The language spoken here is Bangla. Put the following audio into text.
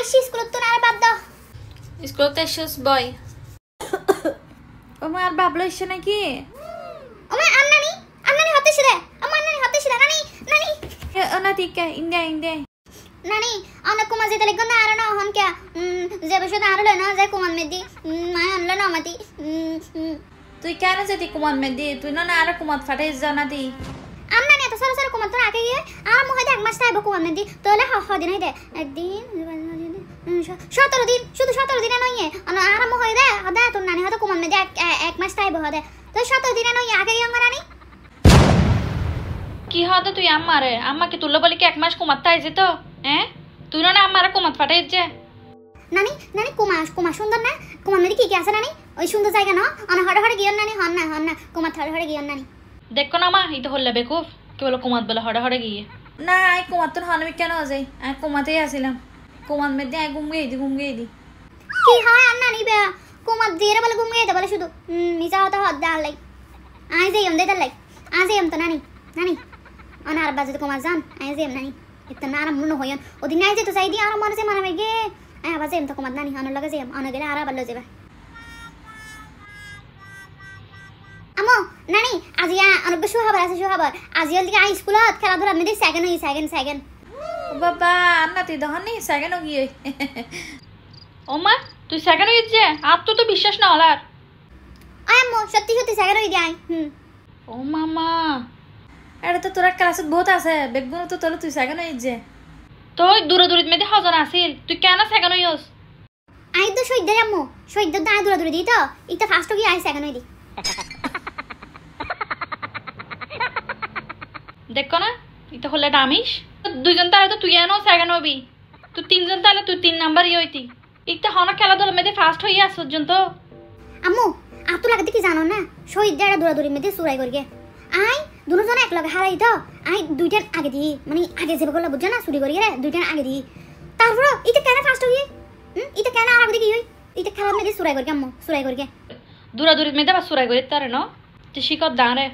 আইসি স্কুলত তো আর বাদ দাও স্কুলতে এসেছ বয় ওমা আর বাবলো এসে নাকি ওমা আন্নানি হতেছে রে ওমা আন্নানি হতেছে রে নানি না ঠিক ইন্ডিয়া নানি অনেক কুমার যেতে লাগবে না আর না হন কে যে বসে আর লয় না যে কুমার মেদি মাই আনলে না মাতি তুই কেন যেতি কুমার মেদি তুই না আর কুমার ফাটে জানা দি আন্নানি এত সরো সরো কুমার তো আগে গিয়ে আর মহাই এক মাস থাকবো কুমার মেদি তাহলে দিন হইতে একদিন 17 দিন শুধু 17 দিনে নয় আর মহাই দে হদা তোর নানি হয়তো কুমার মেদি এক মাস থাকবো হদে তো 17 দিনে নয় আগে গিয়ে নানি কি হদে তুই আম্মাকে তুললো বলি কি এক মাস কুমার তাই যেত হ্যাঁ তুই না আমার কুমার ফাটে যে নানি কুমার সুন্দর না কুমার মেদি কি আছে নানি ওই সুন্দর জায়গা না অনেক হড়ে গিয়ে নানি হন না কুমার হড়ে গিয়ে নানি দেখো না মা এটা হল্লা বেকুফ কি বলো কুমার বলে হড়ে গিয়ে না আই কুমার তোর হনমি কেন যাই আমি কুমাতেই আসিলাম কুমার মেদি আই ঘুম গিয়ে দি কি হয় আর নানি বে কুমার দিয়ে বলে ঘুম গিয়ে দে বলে শুধু মিছা হতে হদ দাল লাই আই যাই দে দাল লাই আই যাই তো নানি আর বাজে কুমার জান আই যাই নানি একটা না আরাম মনে হইন ওদিন আই যাই তো চাই দি আরাম মনে সে মানাবে গে আই আবার যাই তো কুমার নানি আনার লগে যাই আনা গেলে আর আবার লয়ে যাবে আমো নানি আজি অনেক বেশি খবর আছে আজি হল দিকে স্কুলত খেলাধুলা মেদি সেকেন্ড বাবা আন্না তুই দহনি সেকেন্ড গিয়ে ও মা তুই সেকেন্ড হইছে আর তো বিশ্বাস না হলার আম্মু সত্যি সেকেন্ড হই যাই ও মামা এটা তো তোরা ক্লাসত বহুত আছে বেগুন তো তোর তুই সেকেন্ড হইছে তুই দূরে মেদি হজন আছিল তুই কেন সেকেন্ড হইস আই তো শহীদ দে আম্মু শহীদ দা দূরে দি তো ইটা ফার্স্ট গিয়ে আই সেকেন্ড হই দি দেখো না এটা হলে ডামিস দুইজন তাহলে তো তুই এনো সেকেন্ড হবি তুই তিনজন তাহলে তুই 3 নাম্বার হইতি একটা হন খেলাধুলা মেয়েদের ফার্স্ট হইয়া আস পর্যন্ত আম্মু আতো লাগে কি জানো না শহীদ দেড়া দৌড়াদৌড়ি মেয়েদের চুরাই করি আই দুজন এক লগে হারাই তো আই দুইটার আগে দি মানে আগে যাবে বলে বুঝছো না চুরি করি রে দুইটার আগে দি তারপর এটা কেন ফার্স্ট হই এটা কেন আর আগে কি হই এটা খেলা মেয়েদের চুরাই করি আম্মু চুরাই করি দৌড়াদৌড়ি মেয়েদের বা চুরাই করি তারে ন তুই শিকত দাঁড়ে